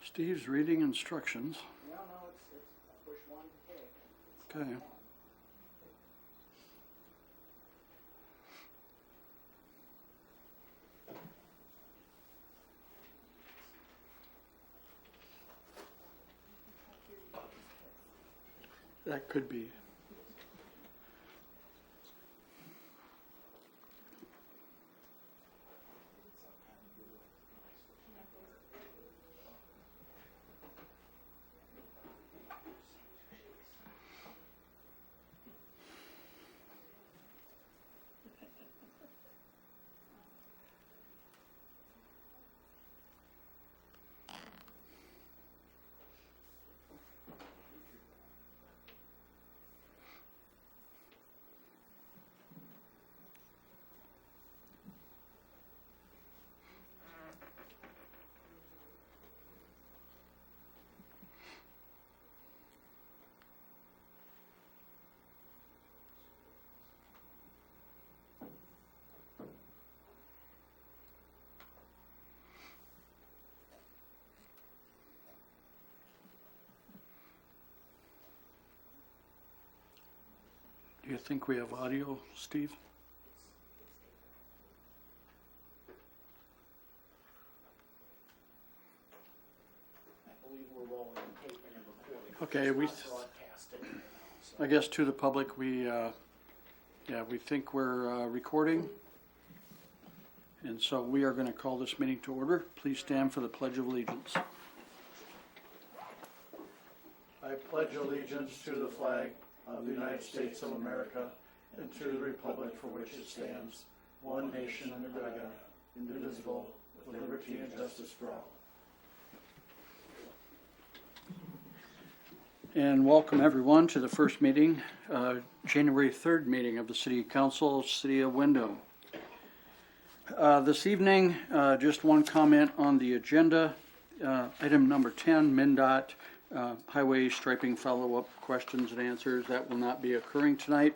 Steve's reading instructions. No, it's push one to take. Okay. That could be. Do you think we have audio, Steve? I believe we're rolling tape and recording. Okay, It's we not broadcasted now, so. I guess to the public, we think we're recording. And so we are going to call this meeting to order. Please stand for the Pledge of Allegiance. I pledge allegiance to the flag of the United States of America and to the republic for which it stands, one nation under God, indivisible, with liberty and justice for all. And welcome everyone to the first meeting, January 3rd meeting of the City Council, City of Windom. This evening, just one comment on the agenda. Item number 10, MnDOT highway striping follow-up questions and answers. That will not be occurring tonight.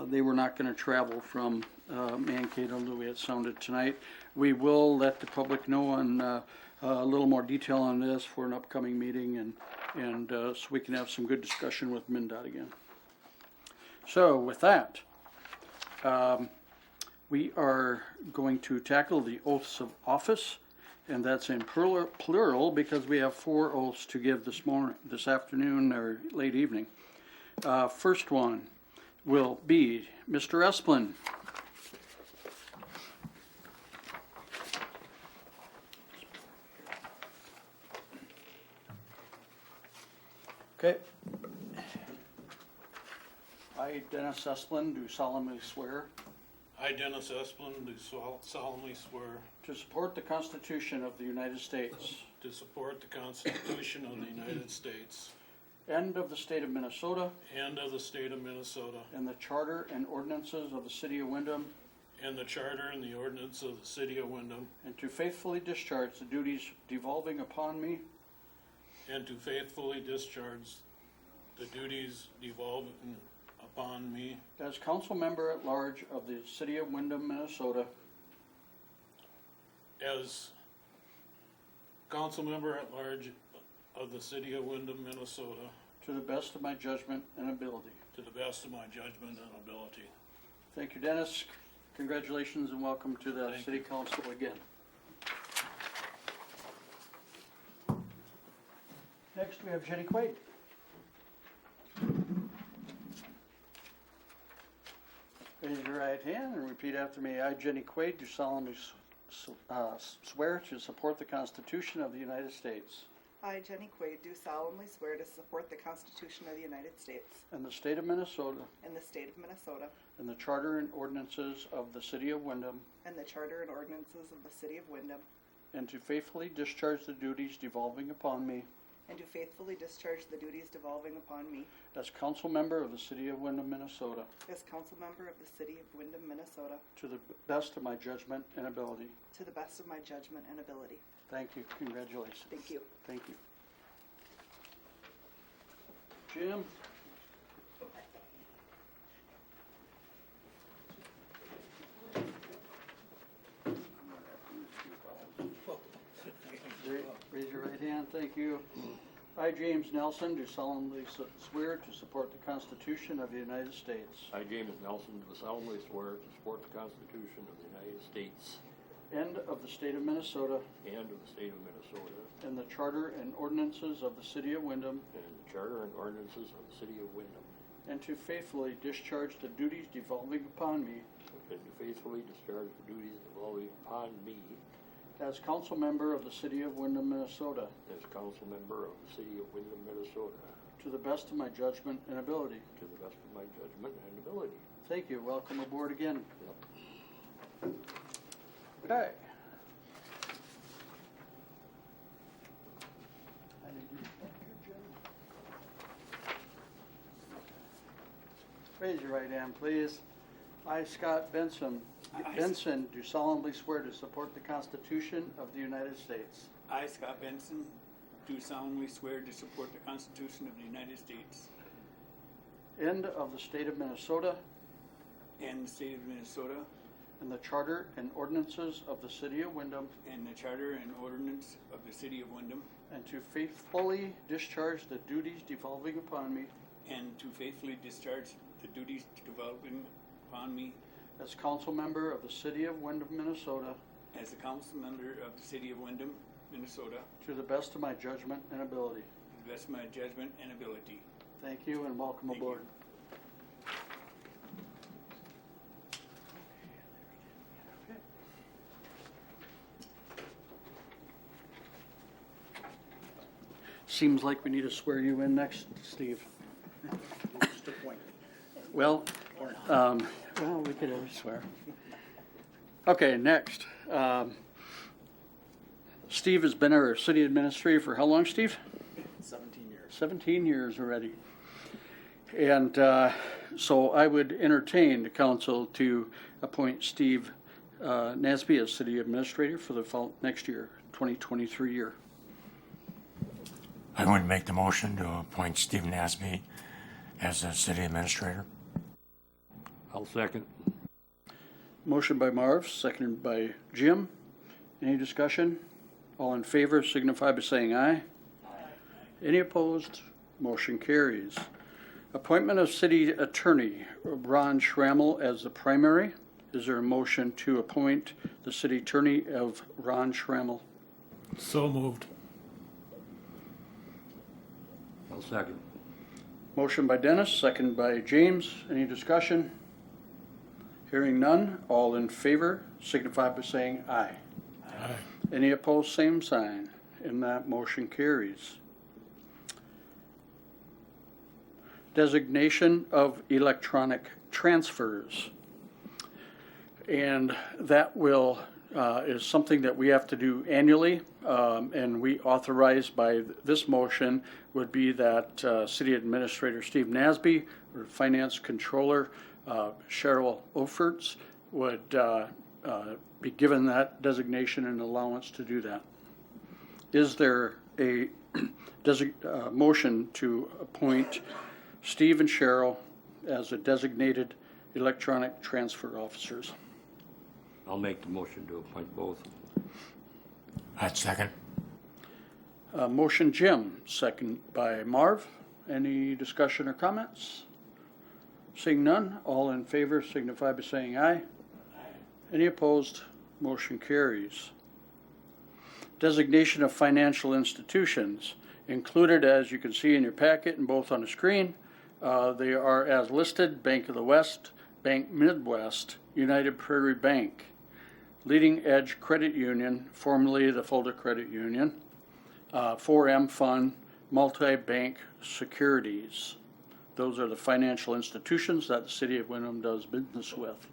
They were not going to travel from Mankato the way it sounded tonight. We will let the public know on a little more detail on this for an upcoming meeting, and so we can have some good discussion with MnDOT again. So with that, we are going to tackle the oaths of office, and that's in plural because we have 4 oaths to give this afternoon or late evening. First one will be Mr. Esplin. Okay. I, Dennis Esplin, do solemnly swear I, Dennis Esplin, do solemnly swear to support the Constitution of the United States to support the Constitution of the United States and of the State of Minnesota and of the State of Minnesota and the Charter and ordinances of the City of Windom, and the Charter and the ordinance of the City of Windom, and to faithfully discharge the duties devolving upon me and to faithfully discharge the duties devolving upon me as council member at large of the City of Windom, Minnesota, as council member at large of the City of Windom, Minnesota, to the best of my judgment and ability. to the best of my judgment and ability. Thank you, Dennis. Congratulations and welcome to the Thank City Council again. Next, we have Jenny Quaid. Raise your right hand and repeat after me. I, Jenny Quaid, do solemnly swear to support the Constitution of the United States I, Jenny Quaid, do solemnly swear to support the Constitution of the United States and the State of Minnesota and the State of Minnesota and the Charter and ordinances of the City of Windom, and the Charter and ordinances of the City of Windom, and to faithfully discharge the duties devolving upon me and to faithfully discharge the duties devolving upon me as council member of the City of Windom, Minnesota, as council member of the City of Windom, Minnesota, to the best of my judgment and ability. to the best of my judgment and ability. Thank you. Congratulations. Thank you. Thank you. Jim? Raise your right hand. Thank you. I, James Nelson, do solemnly swear to support the Constitution of the United States I, James Nelson, do solemnly swear to support the Constitution of the United States and of the state of Minnesota and of the state of Minnesota and the charter and ordinances of the city of Windom, and the charter and ordinances of the city of Windom, and to faithfully discharge the duties devolving upon me and to faithfully discharge the duties devolving upon me as council member of the city of Windom, Minnesota, as council member of the city of Windom, Minnesota, to the best of my judgment and ability. to the best of my judgment and ability. Thank you. Welcome aboard again. Yep. Okay. Raise your right hand, please. I, Scott Benson, do solemnly swear to support the Constitution of the United States I, Scott Benson, do solemnly swear to support the Constitution of the United States and of the state of Minnesota and the state of Minnesota and the charter and ordinances of the city of Windom, and the charter and ordinance of the city of Windom, and to faithfully discharge the duties devolving upon me and to faithfully discharge the duties developing upon me as council member of the city of Windom, Minnesota, as a council member of the city of Windom, Minnesota, to the best of my judgment and ability. to the best of my judgment and ability. Thank you and welcome Thank aboard. Seems like we need to swear you in next, Steve. Just appointed. Well, we could always swear. Okay, next. Steve has been our city administrator for how long, Steve? 17 years. 17 years already. And so I would entertain the council to appoint Steve Nasby as city administrator for the next year, 2023 year. I would make the motion to appoint Steve Nasby as the city administrator. I'll second. Motion by Marv, seconded by Jim. Any discussion? All in favor signify by saying aye. Aye. Any opposed? Motion carries. Appointment of city attorney Ron Schrammel as the primary. Is there a motion to appoint the city attorney of Ron Schrammel? So moved. I'll second. Motion by Dennis, second by James. Any discussion? Hearing none, all in favor signify by saying aye. Aye. Any opposed, same sign, and that motion carries. Designation of electronic transfers. And that is something that we have to do annually, and we authorize by this motion would be that City Administrator Steve Nasby or Finance Controller Cheryl Oferts would be given that designation and allowance to do that. Is there a motion to appoint Steve and Cheryl as a designated electronic transfer officers? I'll make the motion to appoint both. I'd second. Motion Jim, second by Marv. Any discussion or comments? Seeing none, all in favor signify by saying aye. Aye. Any opposed? Motion carries. Designation of financial institutions. Included, as you can see in your packet and both on the screen, they are as listed: Bank of the West, Bank Midwest, United Prairie Bank, Leading Edge Credit Union, formerly the Fulda Credit Union, 4M Fund, Multi-Bank Securities. Those are the financial institutions that the City of Windom does business with.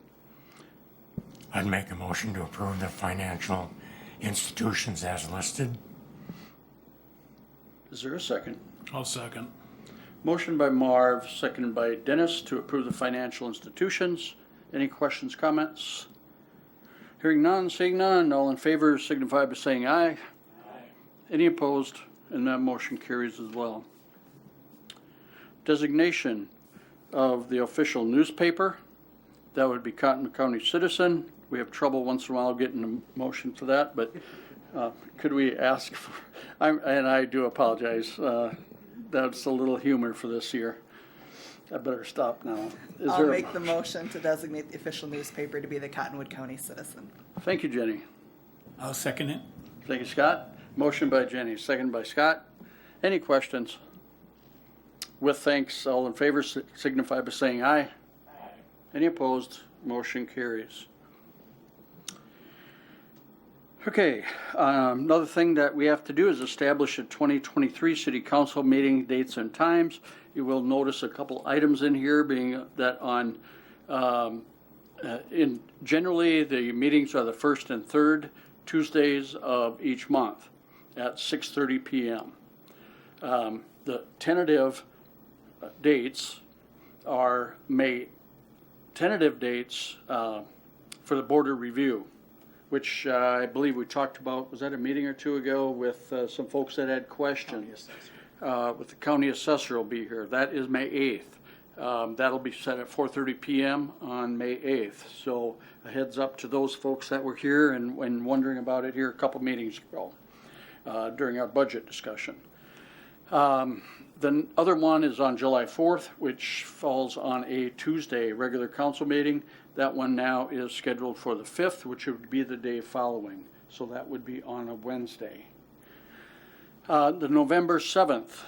I'd make a motion to approve the financial institutions as listed. Is there a second? I'll second. Motion by Marv, seconded by Dennis to approve the financial institutions. Any questions, comments? Hearing none, seeing none, all in favor signify by saying aye. Aye. Any opposed? And that motion carries as well. Designation of the official newspaper. That would be Cotton County Citizen. We have trouble once in a while getting a motion for that, but Could we ask for, and I do apologize, that's a little humor for this year. I better stop now. Is I'll there? make the motion to designate the official newspaper to be the Cottonwood County Citizen. Thank you, Jenny. I'll second it. Thank you, Scott. Motion by Jenny, second by Scott. Any questions? With thanks, all in favor signify by saying aye. Any opposed? Motion carries. Okay, another thing that we have to do is establish a 2023 City Council meeting dates and times. You will notice a couple items in here being that on, generally the meetings are the first and third Tuesdays of each month at 6:30 p.m. The tentative dates are tentative dates for the border review, which I believe we talked about, was that a meeting or two ago with some folks that had questions? With the county assessor will be here. That is May 8th. That'll be set at 4:30 p.m. on May 8th. So a heads up to those folks that were here and wondering about it here a couple meetings ago during our budget discussion. The other one is on July 4th, which falls on a Tuesday, regular council meeting. That one now is scheduled for the 5th, which would be the day following. So that would be on a Wednesday. The November 7th,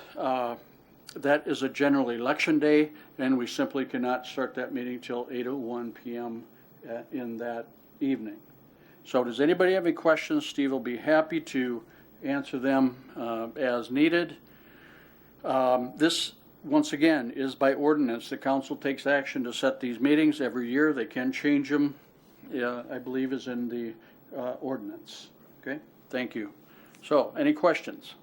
that is a general election day, and we simply cannot start that meeting till 8:01 p.m. In that evening. So does anybody have any questions? Steve will be happy to answer them as needed. This, once again, is by ordinance. The council takes action to set these meetings every year. They can change them, I believe is in the ordinance. Okay, thank you. So, any questions?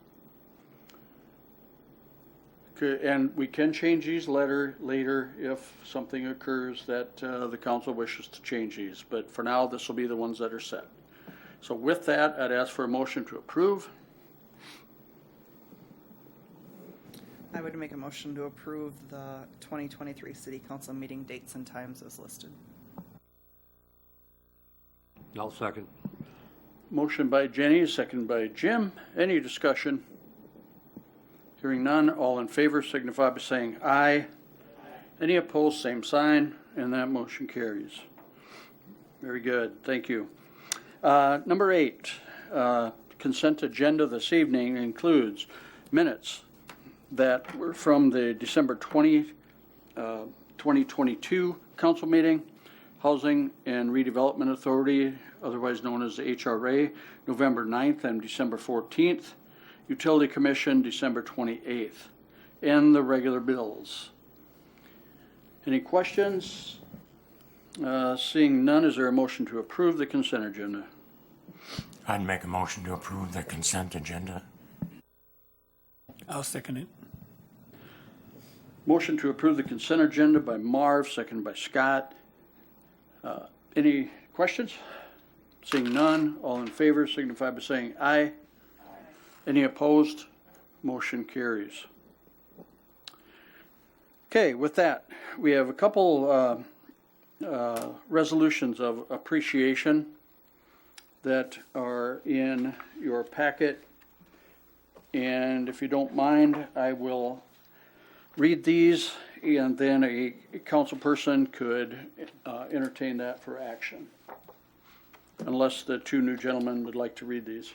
Okay, and we can change these later if something occurs that the council wishes to change these. But for now, this will be the ones that are set. So with that, I'd ask for a motion to approve. I would make a motion to approve the 2023 City Council meeting dates and times as listed. I'll second. Motion by Jenny, second by Jim. Any discussion? Hearing none, all in favor signify by saying aye. Any opposed, same sign, and that motion carries. Very good, thank you. Number 8, consent agenda this evening includes minutes that were from the December 2022 council meeting, Housing and Redevelopment Authority, otherwise known as the HRA, November 9th and December 14th, Utility Commission, December 28th, and the regular bills. Any questions? Seeing none, is there a motion to approve the consent agenda? I'd make a motion to approve the consent agenda. I'll second it. Motion to approve the consent agenda by Marv, second by Scott. Any questions? Seeing none, all in favor signify by saying aye. Any opposed? Motion carries. Okay, with that, we have a couple resolutions of appreciation that are in your packet. And if you don't mind, I will read these, and then a council person could entertain that for action. Unless the two new gentlemen would like to read these.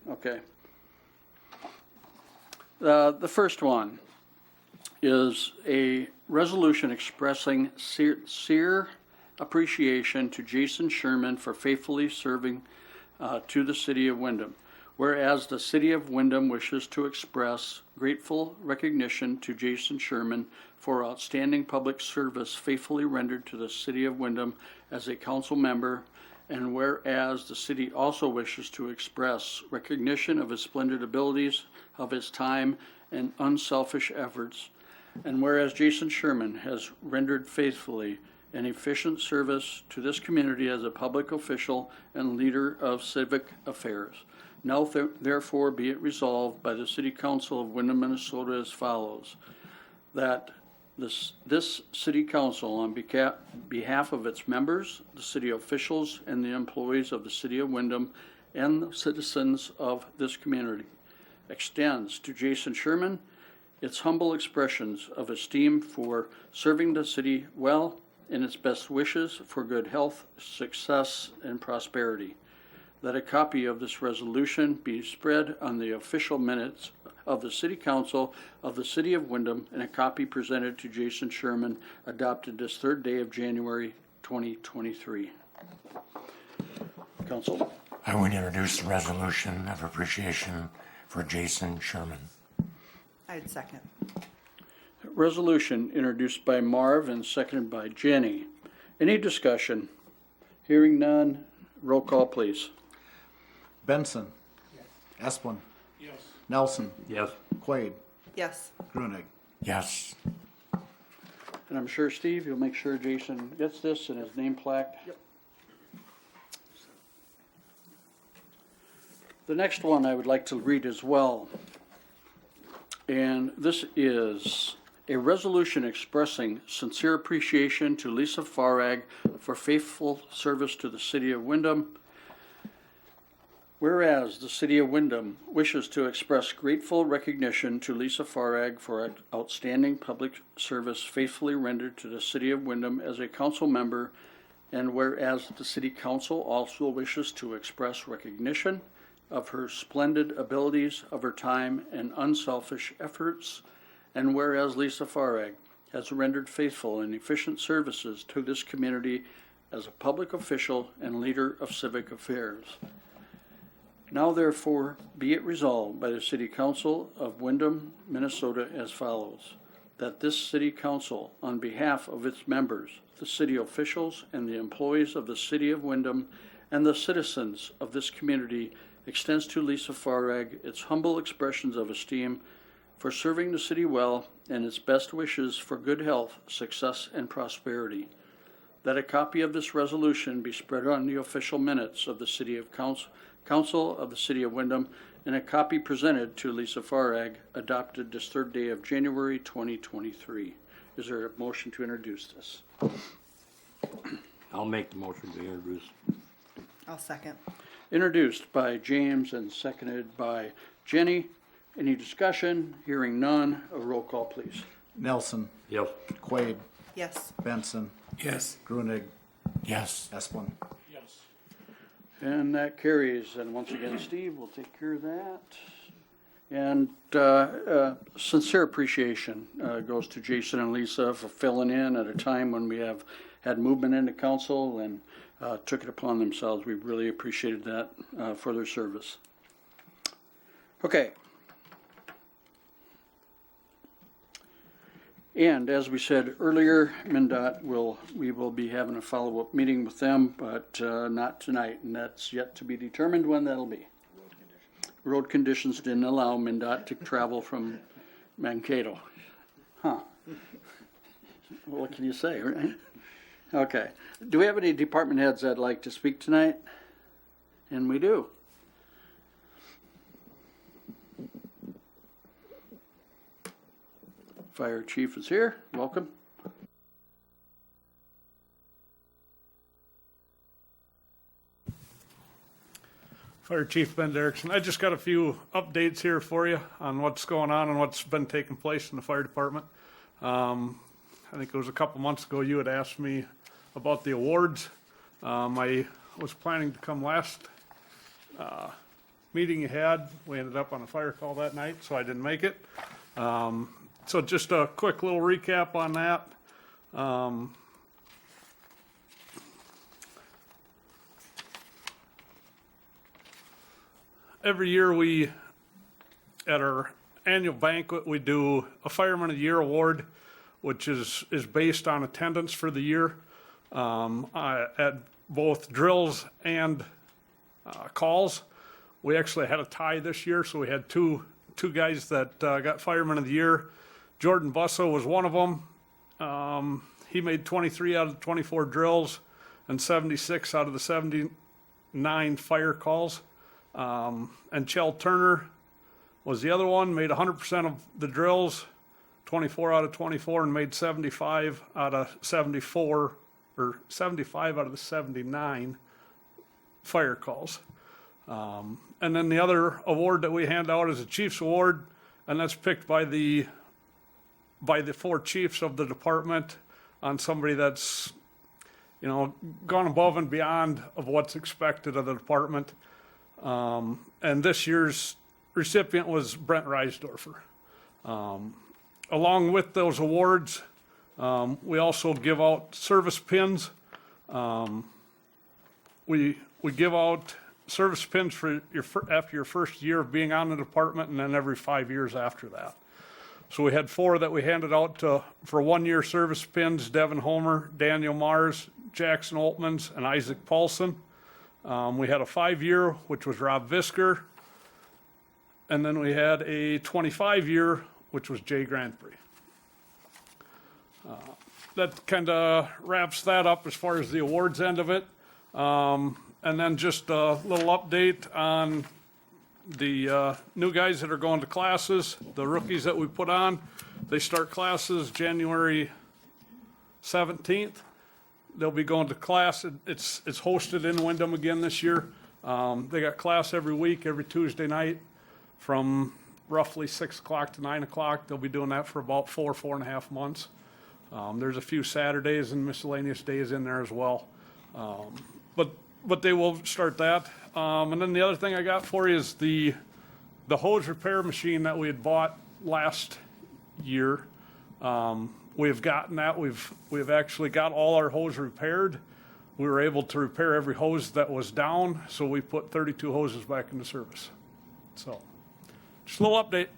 Okay. The first one is a resolution expressing sincere appreciation to Jason Sherman for faithfully serving to the city of Windom. Whereas the city of Windom wishes to express grateful recognition to Jason Sherman for outstanding public service faithfully rendered to the city of Windom as a council member, and whereas the city also wishes to express recognition of his splendid abilities, of his time, and unselfish efforts, and whereas Jason Sherman has rendered faithfully and efficient service to this community as a public official and leader of civic affairs. Now therefore be it resolved by the City Council of Windom, Minnesota as follows, that this City Council, on behalf of its members, the city officials, and the employees of the City of Windom, and the citizens of this community, extends to Jason Sherman its humble expressions of esteem for serving the city well and its best wishes for good health, success, and prosperity. That a copy of this resolution be spread on the official minutes of the City Council of the City of Windom, and a copy presented to Jason Sherman, adopted this third day of January 2023. Council. I would introduce the resolution of appreciation for Jason Sherman. I'd second. Resolution introduced by Marv and seconded by Jenny. Any discussion? Hearing none, roll call please. Benson. Esplin. Yes. Nelson. Yes. Quaid. Yes. Grunig. Yes. And I'm sure, Steve, you'll make sure Jason gets this in his name plaque. Yep. The next one I would like to read as well. And this is a resolution expressing sincere appreciation to Lisa Farag for faithful service to the City of Windom. Whereas the City of Windom wishes to express grateful recognition to Lisa Farag for outstanding public service faithfully rendered to the City of Windom as a council member, and whereas the City Council also wishes to express recognition of her splendid abilities, of her time and unselfish efforts, and whereas Lisa Farag has rendered faithful and efficient services to this community as a public official and leader of civic affairs. Now therefore be it resolved by the City Council of Windom, Minnesota as follows: that this City Council, on behalf of its members, the city officials, and the employees of the City of Windom, and the citizens of this community, extends to Lisa Farag its humble expressions of esteem for serving the city well and its best wishes for good health, success, and prosperity. That a copy of this resolution be spread on the official minutes of the City of Council of the City of Windom, and a copy presented to Lisa Farag, adopted this third day of January 2023. Is there a motion to introduce this? I'll make the motion to introduce. I'll second. Introduced by James and seconded by Jenny. Any discussion? Hearing none, a roll call please. Nelson. Yes. Quaid. Yes. Benson. Yes. Grunig. Yes. Esplin. Yes. And that carries. And once again, Steve will take care of that. And sincere appreciation goes to Jason and Lisa for filling in at a time when we have had movement into council and took it upon themselves. We really appreciated that for their service. Okay. And as we said earlier, MnDOT we will be having a follow-up meeting with them, but not tonight, and that's yet to be determined when that'll be. Road conditions didn't allow MnDOT to travel from Mankato. Huh. What can you say, right? Okay. Do we have any department heads that'd like to speak tonight? And we do. Fire Chief is here. Welcome. Fire Chief Ben Derrickson. I just got a few updates here for you on what's going on and what's been taking place in the fire department. I think it was a couple months ago you had asked me about the awards. I was planning to come last meeting you had. We ended up on a fire call that night, so I didn't make it. So just a quick little recap on that. Every year at our annual banquet, we do a Fireman of the Year award, which is based on attendance for the year at both drills and calls. We actually had a tie this year, so we had two guys that got Fireman of the Year. Jordan Busso was one of them. He made 23 out of the 24 drills and 76 out of the 79 fire calls. And Chell Turner was the other one, made 100% of the drills, 24 out of 24, and made 75 out of 74, or 75 out of the 79 fire calls. And then the other award that we hand out is a Chief's Award, and that's picked by the 4 chiefs of the department on somebody that's, gone above and beyond of what's expected of the department. And this year's recipient was Brent Reisdorfer. Along with those awards, we also give out service pins. We give out service pins for after your first year of being on the department, and then every 5 years after that. So we had 4 that we handed out for 1-year service pins: Devin Homer, Daniel Mars, Jackson Oltmans, and Isaac Paulson. We had a 5-year, which was Rob Visker. And then we had a 25-year, which was Jay Grantbury. That kind of wraps that up as far as the awards end of it. And then just a little update on the new guys that are going to classes, the rookies that we put on. They start classes January 17th. They'll be going to class. It's hosted in Windom again this year. They got class every week, every Tuesday night from roughly 6 o'clock to 9 o'clock. They'll be doing that for about 4.5 months. There's a few Saturdays and miscellaneous days in there as well. But they will start that. And then the other thing I got for you is the hose repair machine that we had bought last year. We've gotten that. We've actually got all our hose repaired. We were able to repair every hose that was down, so we put 32 hoses back into service. So, just a little update.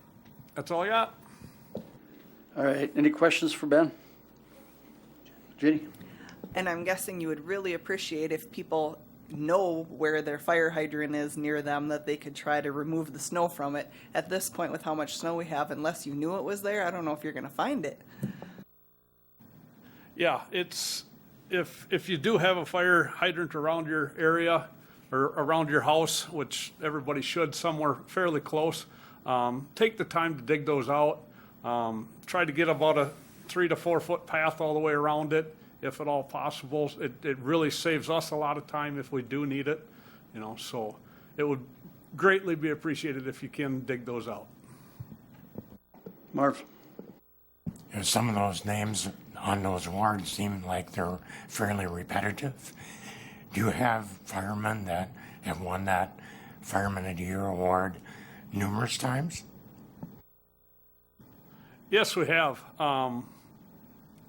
That's all I got. All right, any questions for Ben? Jenny? And I'm guessing you would really appreciate if people know where their fire hydrant is near them, that they could try to remove the snow from it. At this point, with how much snow we have, unless you knew it was there, I don't know if you're going to find it. Yeah, it's, if you do have a fire hydrant around your area or around your house, which everybody should, somewhere fairly close, take the time to dig those out. Try to get about a 3 to 4 foot path all the way around it, if at all possible. It really saves us a lot of time if we do need it, so it would greatly be appreciated if you can dig those out. Marv? Some of those names on those awards seem like they're fairly repetitive. Do you have firemen that have won that Fireman of the Year award numerous times? Yes, we have.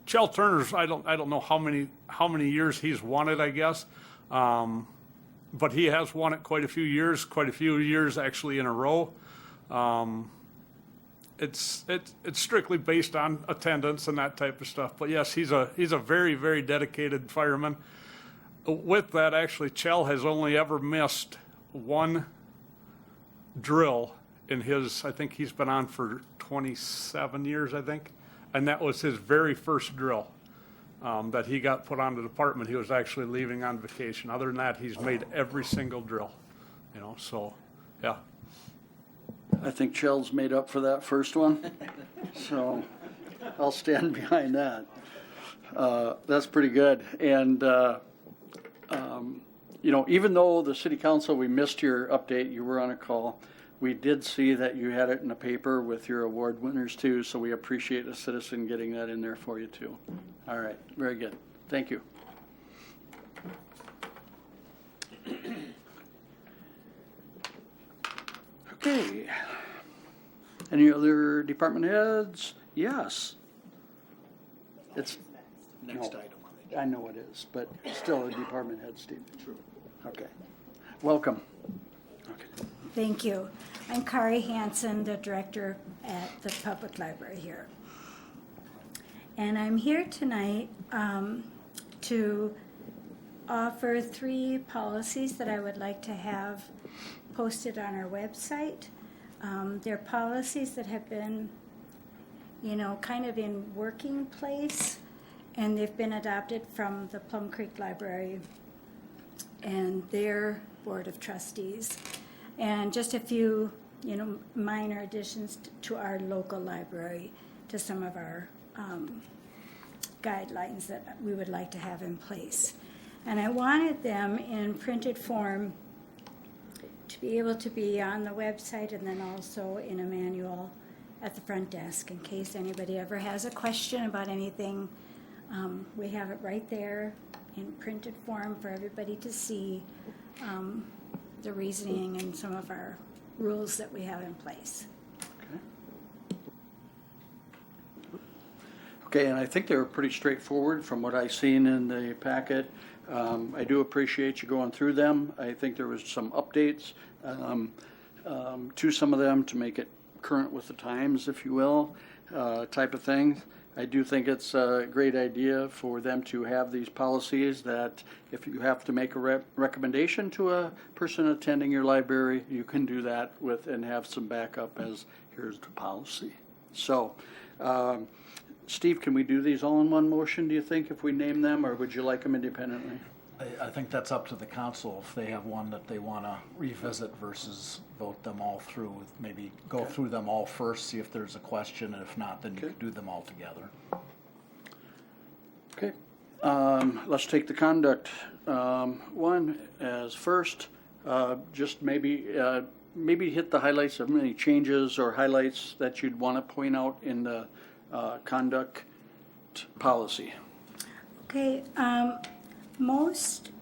Chell Turner's, I don't know how many years he's won it, I guess. But he has won it quite a few years actually in a row. It's strictly based on attendance and that type of stuff. But yes, he's a very, very dedicated fireman. With that, actually, Chell has only ever missed one drill in I think he's been on for 27 years, I think. And that was his very first drill that he got put on the department. He was actually leaving on vacation. Other than that, he's made every single drill, so, yeah. I think Chell's made up for that first one, so I'll stand behind that. That's pretty good. And, even though the city council, we missed your update, you were on a call, we did see that you had it in the paper with your award winners too, so we appreciate a citizen getting that in there for you too. All right, very good. Thank you. Okay. Any other department heads? Yes. It's Next no, item on the I know it is, but still a department head, Steve. True. Okay. Welcome. Okay. Thank you. I'm Kari Hansen, the director at the public library here. And I'm here tonight to offer 3 policies that I would like to have posted on our website. They're policies that have been, kind of in working place, and they've been adopted from the Plum Creek Library and their Board of Trustees. And just a few, minor additions to our local library, to some of our guidelines that we would like to have in place. And I wanted them in printed form to be able to be on the website and then also in a manual at the front desk in case anybody ever has a question about anything. We have it right there in printed form for everybody to see, the reasoning and some of our rules that we have in place. Okay, and I think they were pretty straightforward from what I seen in the packet. I do appreciate you going through them. I think there was some updates to some of them to make it current with the times, if you will, type of thing. I do think it's a great idea for them to have these policies that if you have to make a recommendation to a person attending your library, you can do that with and have some backup as here's the policy. So, Steve, can we do these all in one motion, do you think, if we name them, or would you like them independently? I think that's up to the council if they have one that they want to revisit versus vote them all through. Maybe go through them all first, see if there's a question, and if not, then you can do them all together. Okay, let's take the conduct one as first. Just maybe hit the highlights of any changes or highlights that you'd want to point out in the conduct policy. Okay, most,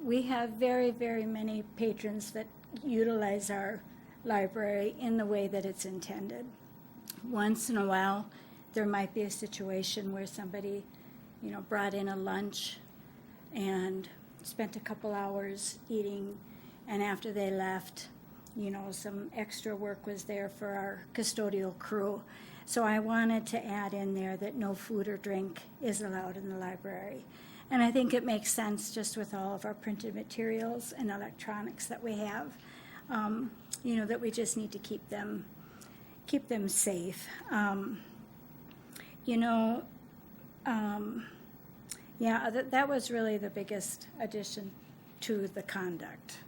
we have very, very many patrons that utilize our library in the way that it's intended. Once in a while, there might be a situation where somebody, brought in a lunch and spent a couple hours eating, and after they left, some extra work was there for our custodial crew. So I wanted to add in there that no food or drink is allowed in the library. And I think it makes sense just with all of our printed materials and electronics that we have, that we just need to keep them safe. That was really the biggest addition to the conduct.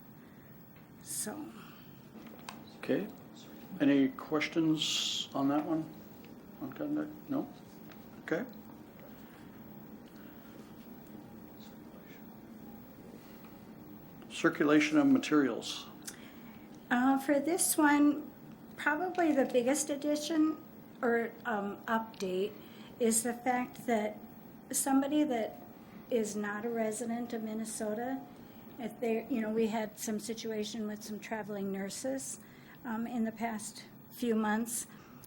So. Okay, any questions on that one? On conduct? No? Okay. Circulation of materials. For this one, probably the biggest addition or update is the fact that somebody that is not a resident of Minnesota, if they, we had some situation with some traveling nurses in the past few months.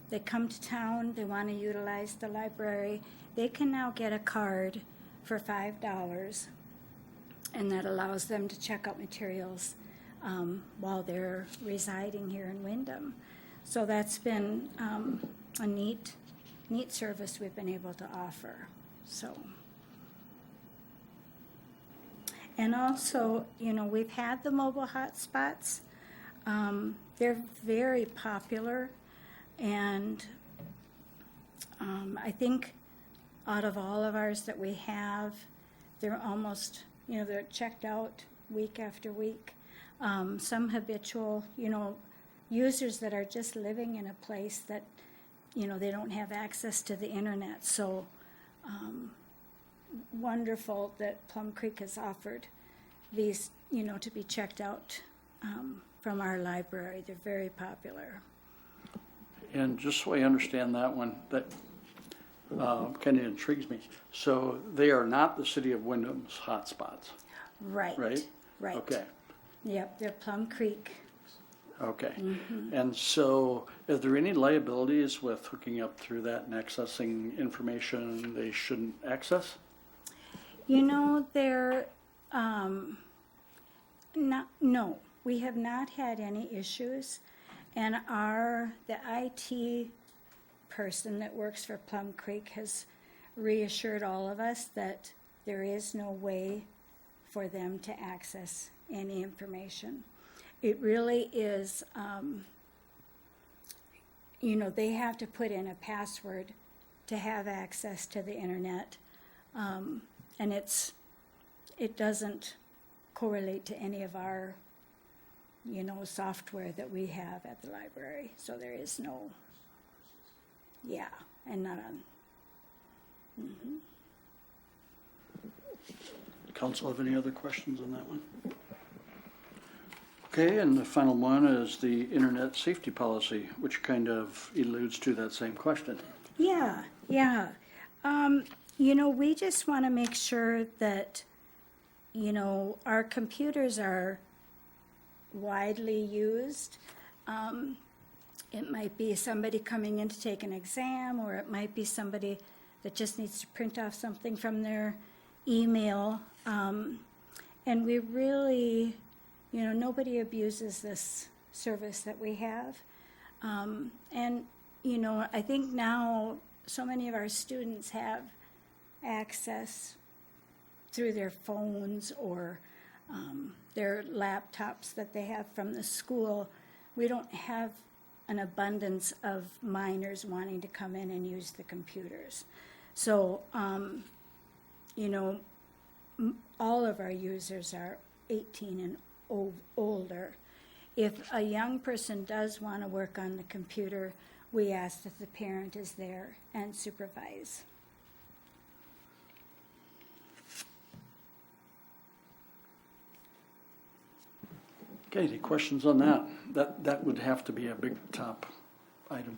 They come to town, they want to utilize the library. They can now get a card for $5, and that allows them to check out materials while they're residing here in Windom. So that's been a neat service we've been able to offer. So, and also, we've had the mobile hotspots. They're very popular, and I think out of all of ours that we have, they're almost, they're checked out week after week. Some habitual, users that are just living in a place that, they don't have access to the internet. So wonderful that Plum Creek has offered these, to be checked out from our library. They're very popular. And just so I understand that one, that kind of intrigues me. So they are not the city of Windom's hotspots, Right. right? Right. Okay. Yep, they're Plum Creek. Okay. And so is there any liabilities with hooking up through that and accessing information they shouldn't access? They're no, we have not had any issues, and the IT person that works for Plum Creek has reassured all of us that there is no way for them to access any information. It really is, they have to put in a password to have access to the internet, and it doesn't correlate to any of our, software that we have at the library. So there is no, and not on. Council have any other questions on that one? Okay, and the final one is the internet safety policy, which kind of alludes to that same question. Yeah. We just want to make sure that, our computers are widely used. It might be somebody coming in to take an exam, or it might be somebody that just needs to print off something from their email. And we really, nobody abuses this service that we have. I think now so many of our students have access through their phones or their laptops that they have from the school. We don't have an abundance of minors wanting to come in and use the computers. So, all of our users are 18 and older. If a young person does want to work on the computer, we ask that the parent is there and supervise. Okay, any questions on that? That would have to be a big top item.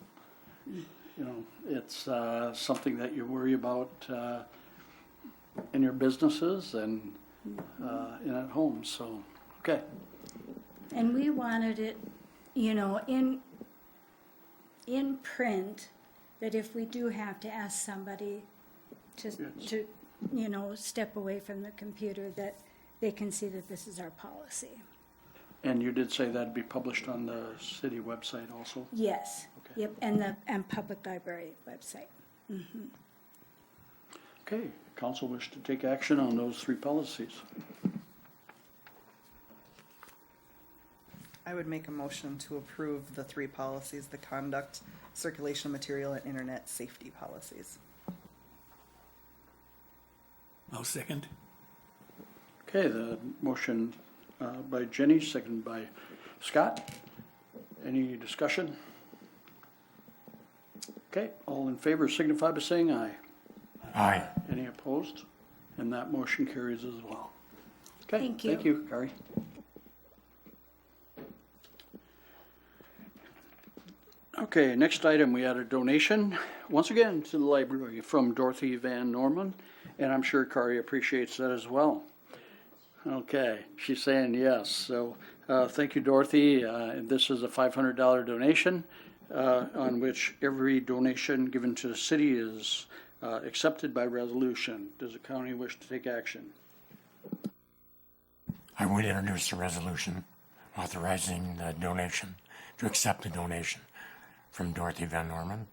It's something that you worry about in your businesses and at home, so, okay. And we wanted it, in print, that if we do have to ask somebody to step away from the computer, that they can see that this is our policy. And you did say that'd be published on the city website also? Yes. Okay. Yep, and public library website. Okay, council wish to take action on those three policies. I would make a motion to approve the three policies, the conduct, circulation of material, and internet safety policies. I'll second. Okay, the motion by Jenny, seconded by Scott. Any discussion? Okay, all in favor signify by saying aye. Aye. Any opposed? And that motion carries as well. Okay, Thank you. Thank you, Kari. Okay, next item, we had a donation, once again to the library from Dorothy Van Norman, and I'm sure Kari appreciates that as well. Okay, she's saying yes, so thank you, Dorothy. This is a $500 donation on which every donation given to the city is accepted by resolution. Does the county wish to take action? I would introduce a resolution authorizing the donation, to accept the donation from Dorothy Van Norman.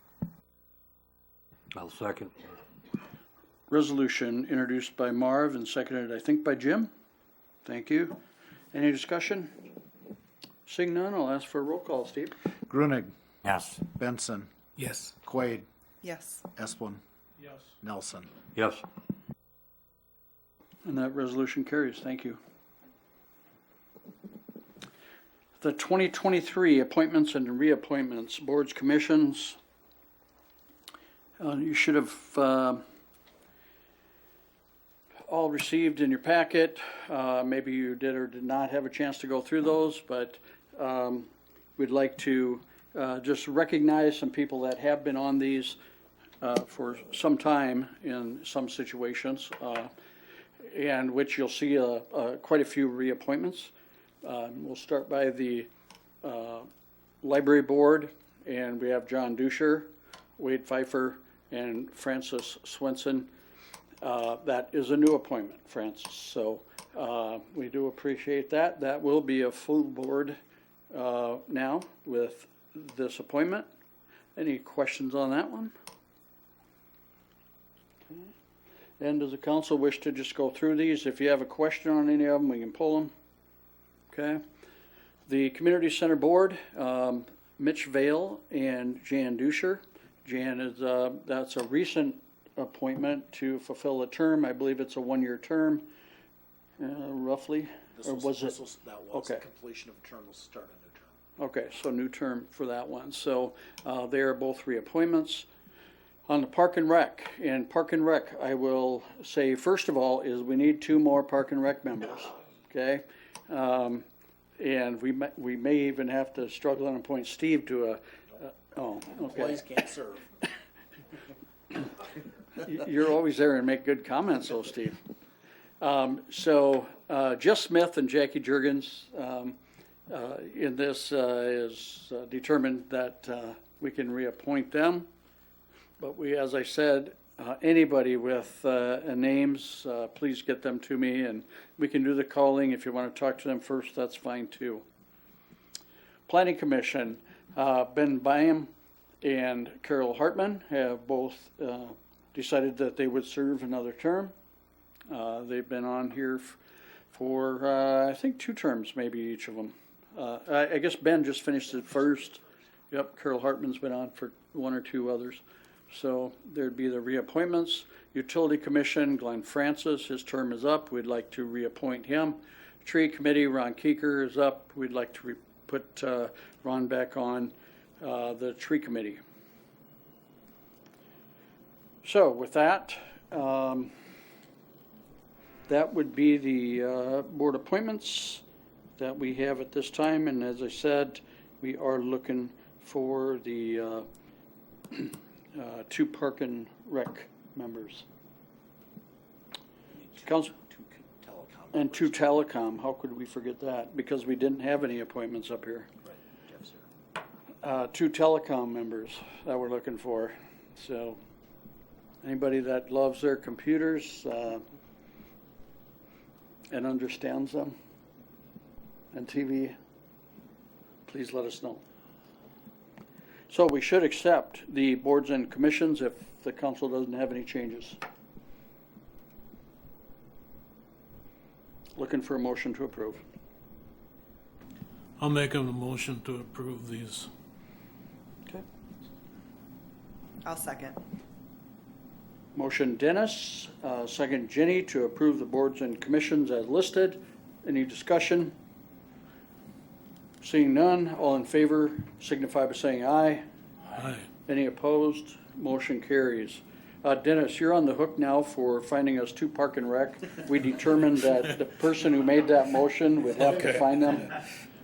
I'll second. Resolution introduced by Marv and seconded, I think, by Jim. Thank you. Any discussion? Seeing none, I'll ask for a roll call, Steve. Grunig, Yes. Benson, Yes. Quaid, Yes. Esplin, Yes. Nelson. Yes. And that resolution carries. Thank you. The 2023 appointments and reappointments, boards, commissions. You should have all received in your packet. Maybe you did or did not have a chance to go through those, but we'd like to just recognize some people that have been on these for some time in some situations, and which you'll see quite a few reappointments. We'll start by the library board, and we have John Duscher, Wade Pfeiffer, and Francis Swenson. That is a new appointment, Francis, so we do appreciate that. That will be a full board now with this appointment. Any questions on that one? Okay. And does the council wish to just go through these? If you have a question on any of them, we can pull them. Okay. The Community Center Board, Mitch Vale and Jan Duscher. Jan is, that's a recent appointment to fulfill a term. I believe it's a one-year term, roughly. Or was it? That was Okay. the completion of a term, will start a new term. Okay, so new term for that one. So they are both reappointments. On the Park and Rec, I will say, first of all, is we need 2 more Park and Rec members, okay? And we may even have to struggle and appoint Steve to okay. Employees can't serve. You're always there and make good comments, though, Steve. Jess Smith and Jackie Jurgens in this is determined that we can reappoint them. But as I said, anybody with names, please get them to me, and we can do the calling. If you want to talk to them first, that's fine too. Planning Commission, Ben Byam and Carol Hartman have both decided that they would serve another term. They've been on here for I think 2 terms, maybe each of them. I guess Ben just finished it first. Yep, Carol Hartman's been on for 1 or 2 others. So there'd be the reappointments. Utility Commission, Glenn Francis, his term is up. We'd like to reappoint him. Tree Committee, Ron Keeker is up. We'd like to put Ron back on the Tree Committee. So with that, that would be the board appointments that we have at this time. And as I said, we are looking for the 2 Park and Rec members. Council, and 2 Telecom. How could we forget that? Because we didn't have any appointments up here. 2 Telecom members that we're looking for. So anybody that loves their computers and understands them and TV, please let us know. So we should accept the boards and commissions if the council doesn't have any changes. Looking for a motion to approve. I'll make a motion to approve these. Okay. I'll second. Motion Dennis, second Jenny to approve the boards and commissions as listed. Any discussion? Seeing none, all in favor signify by saying aye. Aye. Any opposed? Motion carries. Dennis, you're on the hook now for finding us 2 Park and Rec. We determined that the person who made that motion would have to find them.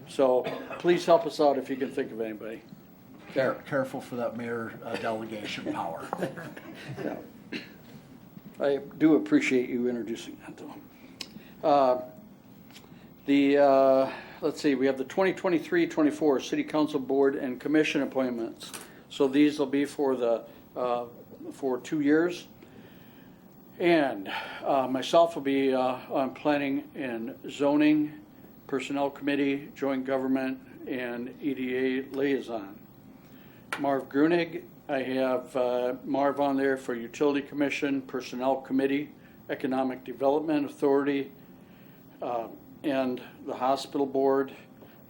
So please help us out if you can think of anybody. Careful for that mayor delegation power. Yeah. I do appreciate you introducing that, though. Let's see, we have the 2023-24 City Council Board and Commission appointments. So these will be for 2 years. And myself will be on Planning and Zoning, Personnel Committee, Joint Government, and EDA Liaison. Marv Grunig, I have Marv on there for Utility Commission, Personnel Committee, Economic Development Authority, and the Hospital Board.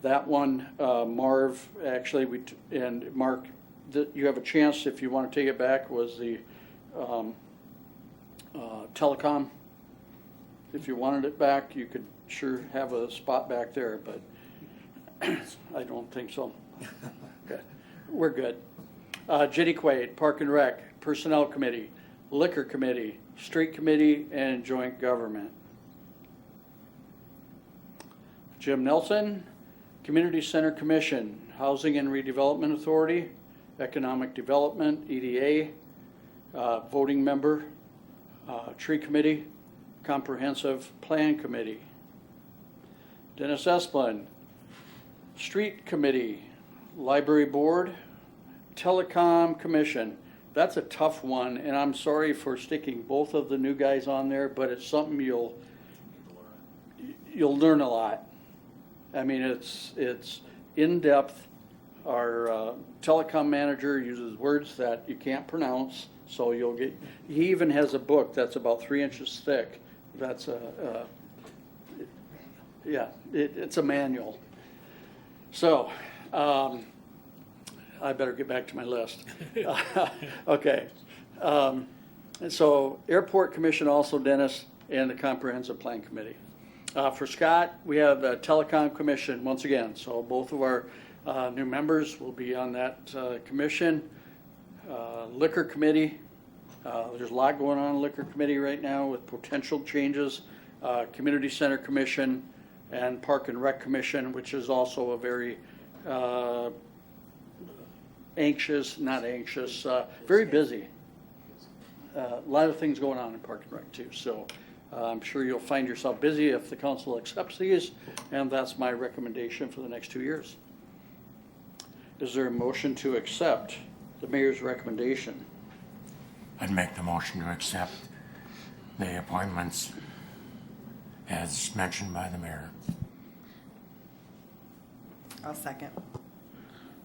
That one, Marv, actually, and Mark, you have a chance if you want to take it back, was the telecom. If you wanted it back, you could sure have a spot back there, but I don't think so. Okay. We're good. Jenny Quaid, Park and Rec, Personnel Committee, Liquor Committee, Street Committee, and Joint Government. Jim Nelson, Community Center Commission, Housing and Redevelopment Authority, Economic Development, EDA, voting member, Tree Committee, Comprehensive Plan Committee. Dennis Esplin, Street Committee, Library Board, Telecom Commission. That's a tough one, and I'm sorry for sticking both of the new guys on there, but it's something you'll learn a lot. I mean, it's in depth. Our telecom manager uses words that you can't pronounce, so you'll get. He even has a book that's about 3 inches thick. That's it's a manual. So. I better get back to my list. Okay. And so Airport Commission also, Dennis, and the Comprehensive Plan Committee. For Scott, we have the Telecom Commission once again. So both of our new members will be on that commission. Liquor Committee, there's a lot going on in Liquor Committee right now with potential changes. Community Center Commission, and Park and Rec Commission, which is also a very very busy. A lot of things going on in Park and Rec too, so I'm sure you'll find yourself busy if the council accepts these, and that's my recommendation for the next 2 years. Is there a motion to accept the mayor's recommendation? I'd make the motion to accept the appointments as mentioned by the mayor. I'll second.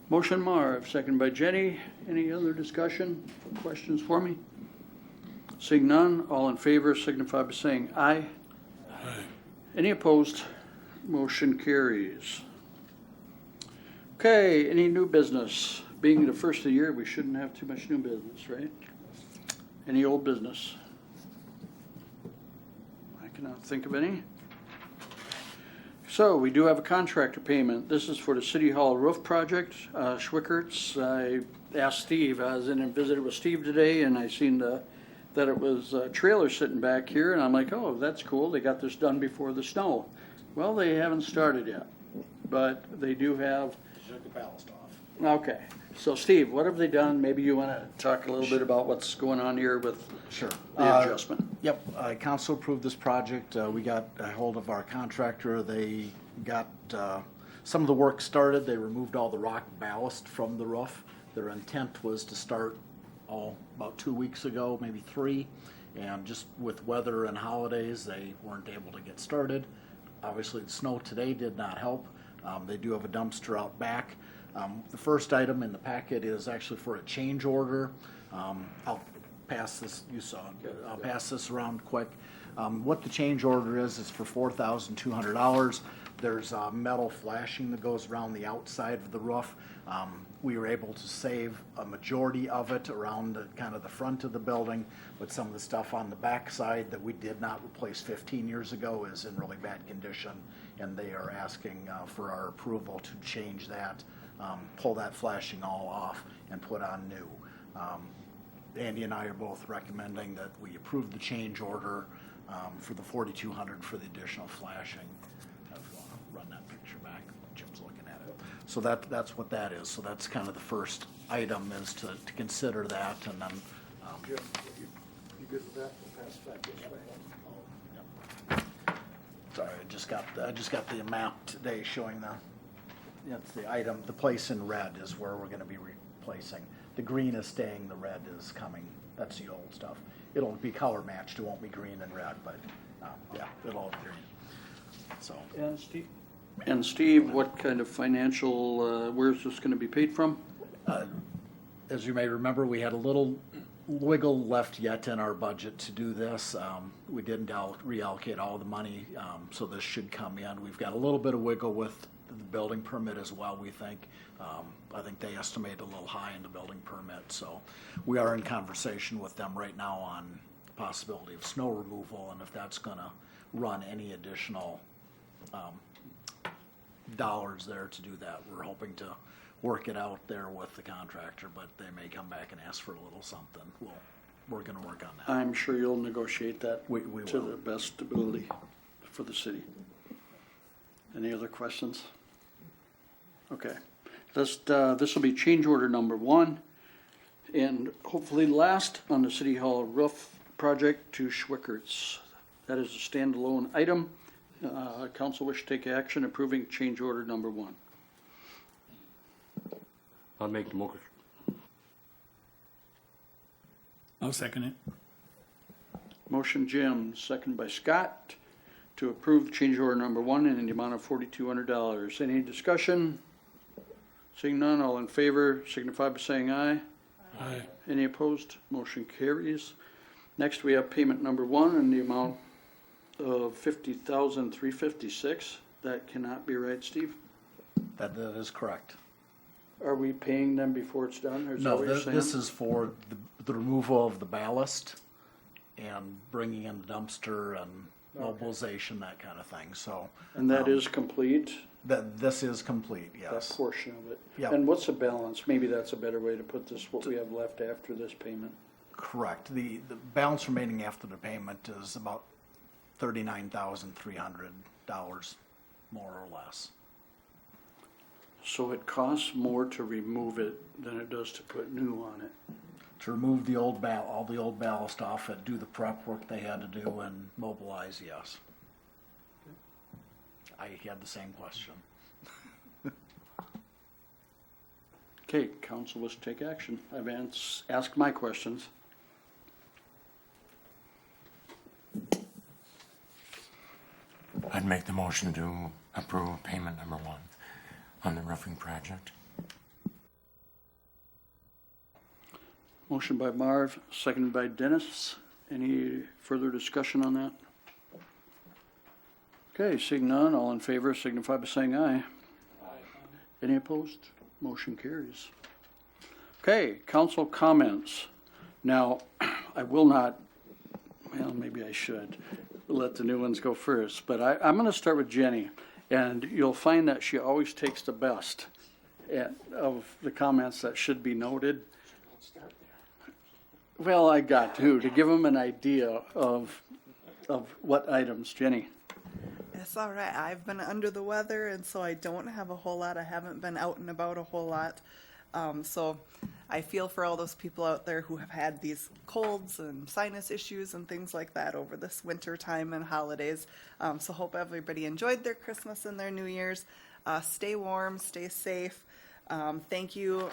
Motion Marv, second by Jenny. Any other discussion, questions for me? Seeing none, all in favor signify by saying aye. Aye. Any opposed? Motion carries. Okay, any new business? Being the first of the year, we shouldn't have too much new business, right? Any old business? I cannot think of any. So we do have a contractor payment. This is for the City Hall roof project, Schwickert's. I asked Steve, I was in and visited with Steve today, and I seen that it was a trailer sitting back here, and I'm like, oh, that's cool. They got this done before the snow. Well, they haven't started yet, but they do have. Took the ballast off. Okay, so Steve, what have they done? Maybe you want to talk a little bit about what's going on here with Sure. the adjustment. Yep, council approved this project. We got a hold of our contractor. They got some of the work started. They removed all the rock ballast from the roof. Their intent was to start about 2 weeks ago, maybe 3. And just with weather and holidays, they weren't able to get started. Obviously, the snow today did not help. They do have a dumpster out back. The first item in the packet is actually for a change order. I'll pass this, you saw it. I'll pass this around quick. What the change order is for $4,200. There's metal flashing that goes around the outside of the roof. We were able to save a majority of it around kind of the front of the building, but some of the stuff on the back side that we did not replace 15 years ago is in really bad condition, and they are asking for our approval to change that, pull that flashing all off and put on new. Andy and I are both recommending that we approve the change order for the $4,200 for the additional flashing. If you want to run that picture back, Jim's looking at it. So that's what that is. So that's kind of the first item, is to consider that, and then. Jim, you good with that? We'll pass it back this way. Sorry, I just got the map today showing that's the item. The place in red is where we're going to be replacing. The green is staying, the red is coming. That's the old stuff. It'll be color matched. It won't be green and red, but yeah, it'll be green. So. And Steve, what kind of financial, where's this going to be paid from? As you may remember, we had a little wiggle left yet in our budget to do this. We didn't reallocate all the money, so this should come in. We've got a little bit of wiggle with the building permit as well, we think. I think they estimate a little high in the building permit, so we are in conversation with them right now on the possibility of snow removal, and if that's gonna run any additional dollars there to do that. We're hoping to work it out there with the contractor, but they may come back and ask for a little something. We're gonna work on that. I'm sure you'll negotiate that We to will. the best ability for the city. Any other questions? Okay, this will be change order number 1, and hopefully last on the City Hall roof project to Schwickert's. That is a standalone item. Council wish to take action approving change order number 1. I'll make the motion. I'll second it. Motion Jim, second by Scott, to approve change order number 1 in the amount of $4,200. Any discussion? Seeing none, all in favor signify by saying aye. Aye. Any opposed? Motion carries. Next, we have payment number 1 in the amount of $50,356. That cannot be right, Steve? That is correct. Are we paying them before it's done, or is that No, what you're saying? this is for the removal of the ballast and bringing in the dumpster and mobilization, that kind of thing, so. And that is complete, This is complete, that yes. portion of it? Yep. And what's the balance? Maybe that's a better way to put this, what we have left after this payment. Correct. The balance remaining after the payment is about $39,300. more or less. So it costs more to remove it than it does to put new on it. To remove the all the old ballast off it, do the prep work they had to do, and mobilize, yes. I had the same question. Okay, council was to take action. I've asked my questions. I'd make the motion to approve payment number 1 on the roofing project. Motion by Marv, seconded by Dennis. Any further discussion on that? Okay, seeing none, all in favor signify by saying aye. Any opposed? Motion carries. Okay, council comments. Now, I will not, well, maybe I should let the new ones go first, but I'm going to start with Jenny, and you'll find that she always takes the best of the comments that should be noted. Well, I got to give them an idea of what items, Jenny. It's all right. I've been under the weather, and so I don't have a whole lot. I haven't been out and about a whole lot. So I feel for all those people out there who have had these colds and sinus issues and things like that over this winter time and holidays. So hope everybody enjoyed their Christmas and their New Year's. Stay warm, stay safe. Thank you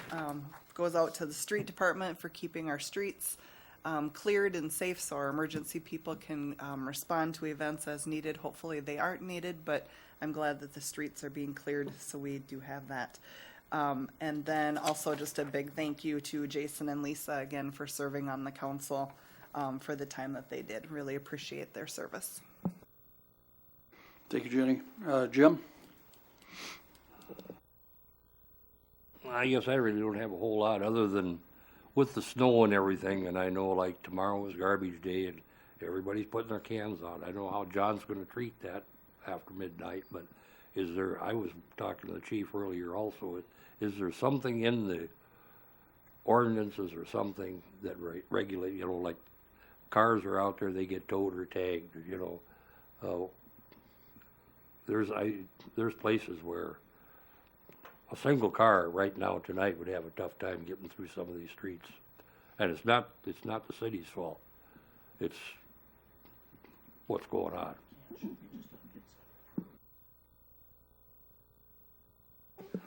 goes out to the street department for keeping our streets cleared and safe so our emergency people can respond to events as needed. Hopefully they aren't needed, but I'm glad that the streets are being cleared, so we do have that. And then also just a big thank you to Jason and Lisa again for serving on the council for the time that they did. Really appreciate their service. Thank you, Jenny. Jim? I guess I really don't have a whole lot other than with the snow and everything, and I know like tomorrow is garbage day and everybody's putting their cans out. I don't know how John's gonna treat that after midnight, but is there, I was talking to the chief earlier also, is there something in the ordinances or something that regulate, you know, like cars are out there, they get towed or tagged, you know, there's places where a single car right now tonight would have a tough time getting through some of these streets. And it's not the city's fault. It's what's going on.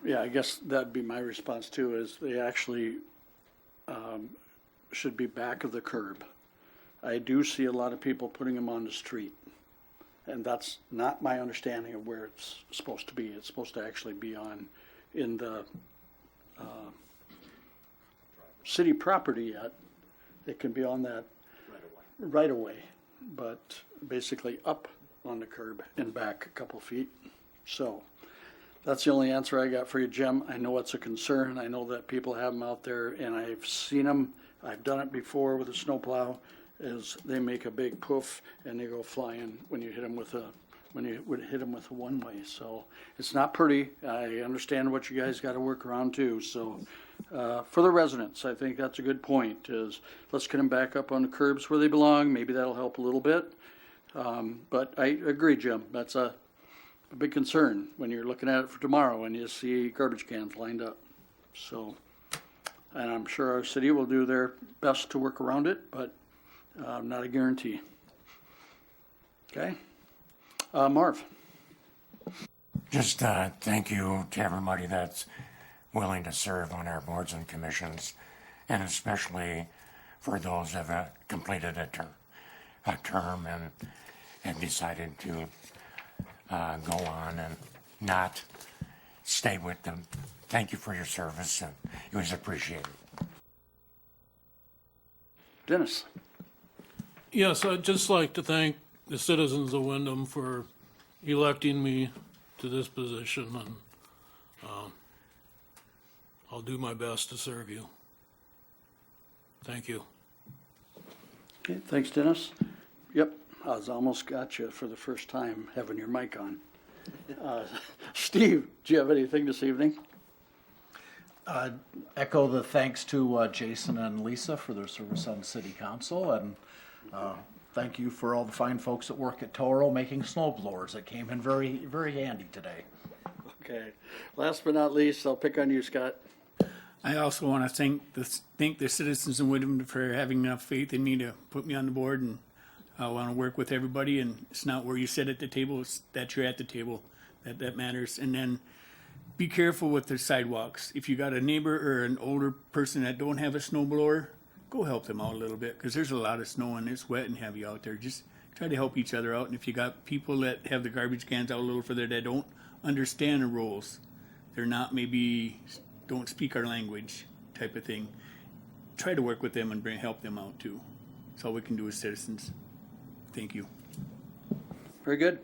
Yeah, I guess that'd be my response too, is they actually should be back of the curb. I do see a lot of people putting them on the street. And that's not my understanding of where it's supposed to be. It's supposed to actually be in the city property yet. It can be on that right away, but basically up on the curb and back a couple feet. So that's the only answer I got for you, Jim. I know it's a concern. I know that people have them out there, and I've seen them. I've done it before with a snowplow. Is they make a big poof and they go flying when you hit them with a one-way. So it's not pretty. I understand what you guys got to work around too. So for the residents, I think that's a good point. Is let's get them back up on the curbs where they belong. Maybe that'll help a little bit. But I agree, Jim. That's a big concern when you're looking at it for tomorrow and you see garbage cans lined up. So, and I'm sure our city will do their best to work around it, but not a guarantee. Okay. Marv. Just thank you to everybody that's willing to serve on our boards and commissions, and especially for those that have completed a term and have decided to go on and not stay with them. Thank you for your service, and it was appreciated. Dennis. Yes, I'd just like to thank the citizens of Windom for electing me to this position, and I'll do my best to serve you. Thank you. Okay, thanks, Dennis. Yep, I was almost got you for the first time having your mic on. Steve, do you have anything this evening? Echo the thanks to Jason and Lisa for their service on city council, and thank you for all the fine folks that work at Toro making snow blowers. It came in very, very handy today. Okay. Last but not least, I'll pick on you, Scott. I also want to thank the citizens in Windom for having enough faith in me to put me on the board, and I want to work with everybody, and it's not where you sit at the table, it's that you're at the table that matters. And then be careful with the sidewalks. If you got a neighbor or an older person that don't have a snow blower, go help them out a little bit, because there's a lot of snow and it's wet and heavy out there. Just try to help each other out. And if you got people that have the garbage cans out a little further that don't understand the rules, they're not, maybe don't speak our language type of thing, try to work with them and help them out too. That's all we can do as citizens. Thank you. Very good.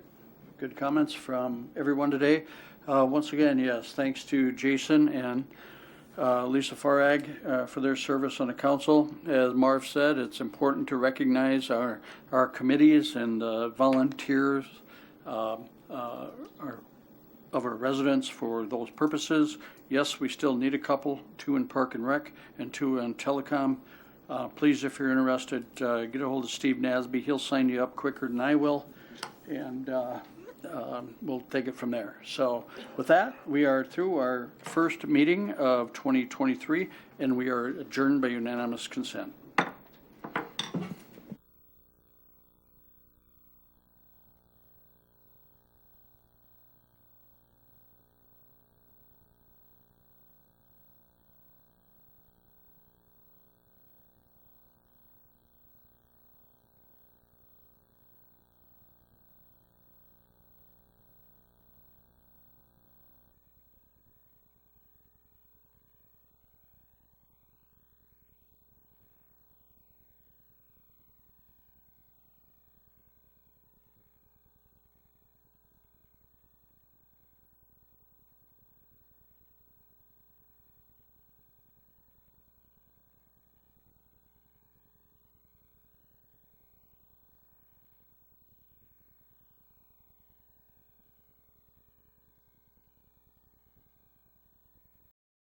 Good comments from everyone today. Once again, yes, thanks to Jason and Lisa Farag for their service on the council. As Marv said, it's important to recognize our committees and volunteers of our residents for those purposes. Yes, we still need a couple, 2 in Park and Rec and 2 in Telecom. Please, if you're interested, get a hold of Steve Nasby. He'll sign you up quicker than I will, and we'll take it from there. So with that, we are through our first meeting of 2023, and we are adjourned by unanimous consent.